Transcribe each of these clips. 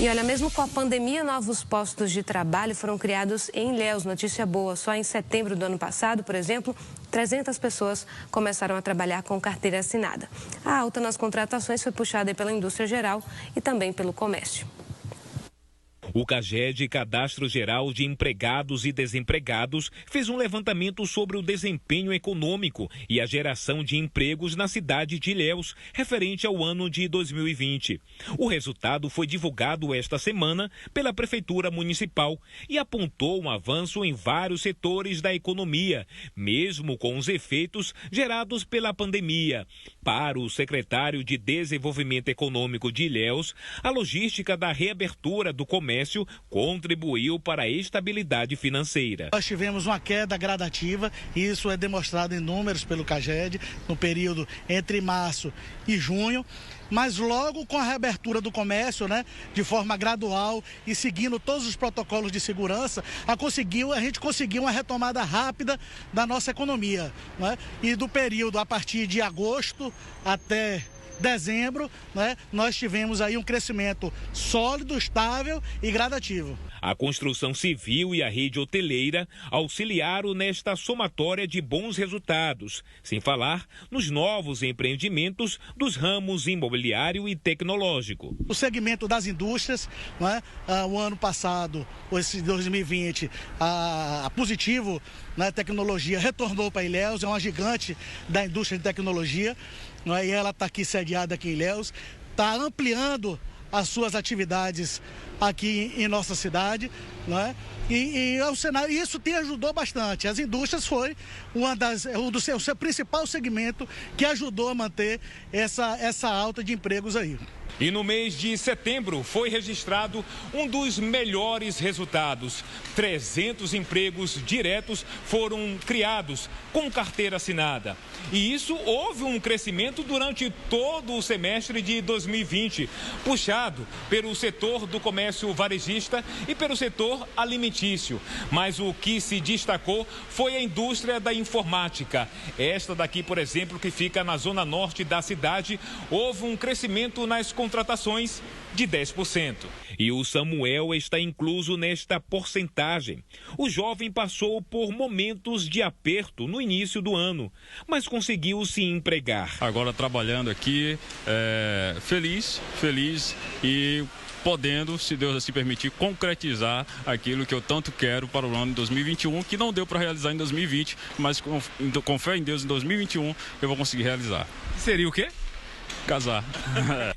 E olha, mesmo com a pandemia, novos postos de trabalho foram criados em Ilhéus. Notícia boa, só em setembro do ano passado, por exemplo, 300 pessoas começaram a trabalhar com carteira assinada. A alta nas contratações foi puxada pela indústria geral e também pelo comércio. O CAGED, Cadastro Geral de Empregados e Desempregados, fez um levantamento sobre o desempenho econômico e a geração de empregos na cidade de Ilhéus, referente ao ano de 2020. O resultado foi divulgado esta semana pela Prefeitura Municipal e apontou um avanço em vários setores da economia, mesmo com os efeitos gerados pela pandemia. Para o secretário de Desenvolvimento Econômico de Ilhéus, a logística da reabertura do comércio contribuiu para a estabilidade financeira. Nós tivemos uma queda gradativa e isso é demonstrado em números pelo CAGED no período entre março e junho. Mas logo com a reabertura do comércio, de forma gradual e seguindo todos os protocolos de segurança, a gente conseguiu uma retomada rápida da nossa economia. E do período a partir de agosto até dezembro, nós tivemos aí um crescimento sólido, estável e gradativo. A construção civil e a rede hoteleira auxiliaram nesta somatória de bons resultados, sem falar nos novos empreendimentos dos ramos imobiliário e tecnológico. O segmento das indústrias, o ano passado, esse 2020, a Positivo, tecnologia, retornou para Ilhéus, é uma gigante da indústria de tecnologia, e ela está aqui sediada aqui em Ilhéus, está ampliando as suas atividades aqui em nossa cidade, o cenário, isso ajudou bastante. As indústrias foi o seu principal segmento que ajudou a manter essa alta de empregos aí. E no mês de setembro foi registrado um dos melhores resultados. 300 empregos diretos foram criados com carteira assinada. E isso houve um crescimento durante todo o semestre de 2020, puxado pelo setor do comércio varejista e pelo setor alimentício. Mas o que se destacou foi a indústria da informática. Esta daqui, por exemplo, que fica na zona norte da cidade, houve um crescimento nas contratações de 10%. E o Samuel está incluso nesta porcentagem. O jovem passou por momentos de aperto no início do ano, mas conseguiu se empregar. Agora trabalhando aqui, feliz e podendo, se Deus assim permitir, concretizar aquilo que eu tanto quero para o ano de 2021, que não deu para realizar em 2020, mas com fé em Deus, em 2021 eu vou conseguir realizar. Seria o quê? Casar.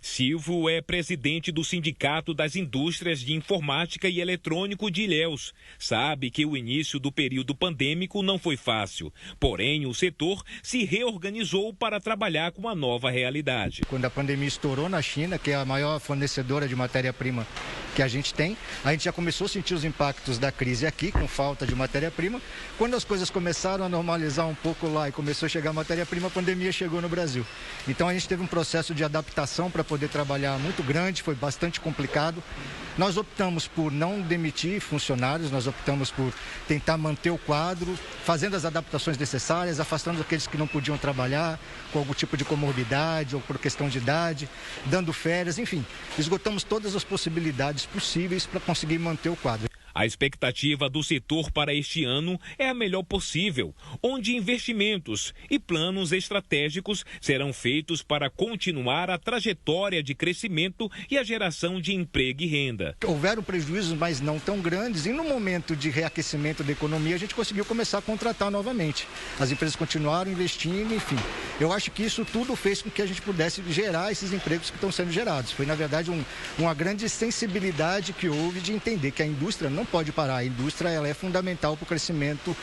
Silvio é presidente do Sindicato das Indústrias de Informática e Eletrônico de Ilhéus. Sabe que o início do período pandêmico não foi fácil. Porém, o setor se reorganizou para trabalhar com a nova realidade. Quando a pandemia estourou na China, que é a maior fornecedora de matéria-prima que a gente tem, a gente já começou a sentir os impactos da crise aqui, com falta de matéria-prima. Quando as coisas começaram a normalizar um pouco lá e começou a chegar matéria-prima, a pandemia chegou no Brasil. Então a gente teve um processo de adaptação para poder trabalhar muito grande, foi bastante complicado. Nós optamos por não demitir funcionários, nós optamos por tentar manter o quadro, fazendo as adaptações necessárias, afastando aqueles que não podiam trabalhar com algum tipo de comorbidade ou por questão de idade, dando férias, enfim, esgotamos todas as possibilidades possíveis para conseguir manter o quadro. A expectativa do setor para este ano é a melhor possível, onde investimentos e planos estratégicos serão feitos para continuar a trajetória de crescimento e a geração de emprego e renda. Houveram prejuízos, mas não tão grandes, e no momento de reaquecimento da economia a gente conseguiu começar a contratar novamente. As empresas continuaram investindo, enfim. Eu acho que isso tudo fez com que a gente pudesse gerar esses empregos que estão sendo gerados. Foi, na verdade, uma grande sensibilidade que houve de entender que a indústria não pode parar. A indústria ela é fundamental para o crescimento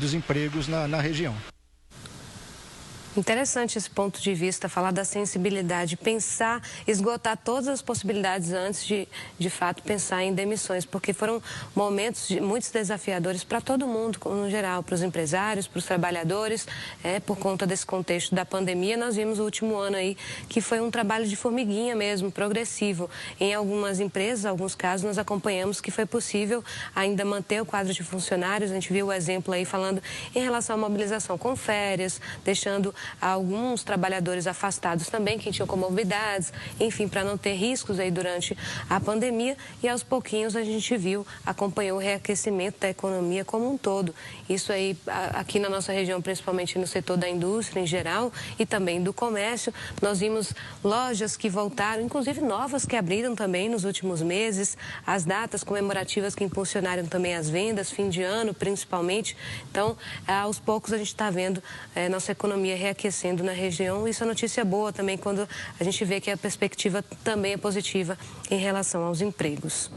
dos empregos na região. Interessante esse ponto de vista, falar da sensibilidade, pensar, esgotar todas as possibilidades antes de fato, pensar em demissões, porque foram momentos muito desafiadores para todo mundo, no geral, para os empresários, para os trabalhadores, por conta desse contexto da pandemia. Nós vimos o último ano aí que foi um trabalho de formiguinha mesmo, progressivo. Em algumas empresas, alguns casos, nós acompanhamos que foi possível ainda manter o quadro de funcionários. A gente viu o exemplo aí falando em relação à mobilização com férias, deixando alguns trabalhadores afastados também, que tinham comorbidades, enfim, para não ter riscos aí durante a pandemia. E aos pouquinhos a gente viu, acompanhou o reaquecimento da economia como um todo. Isso aí, aqui na nossa região, principalmente no setor da indústria em geral e também do comércio, nós vimos lojas que voltaram, inclusive novas que abriram também nos últimos meses, as datas comemorativas que impulsionaram também as vendas, fim de ano principalmente. Então, aos poucos a gente está vendo nossa economia reaquecendo na região. Isso é notícia boa também quando a gente vê que a perspectiva também é positiva em relação aos empregos.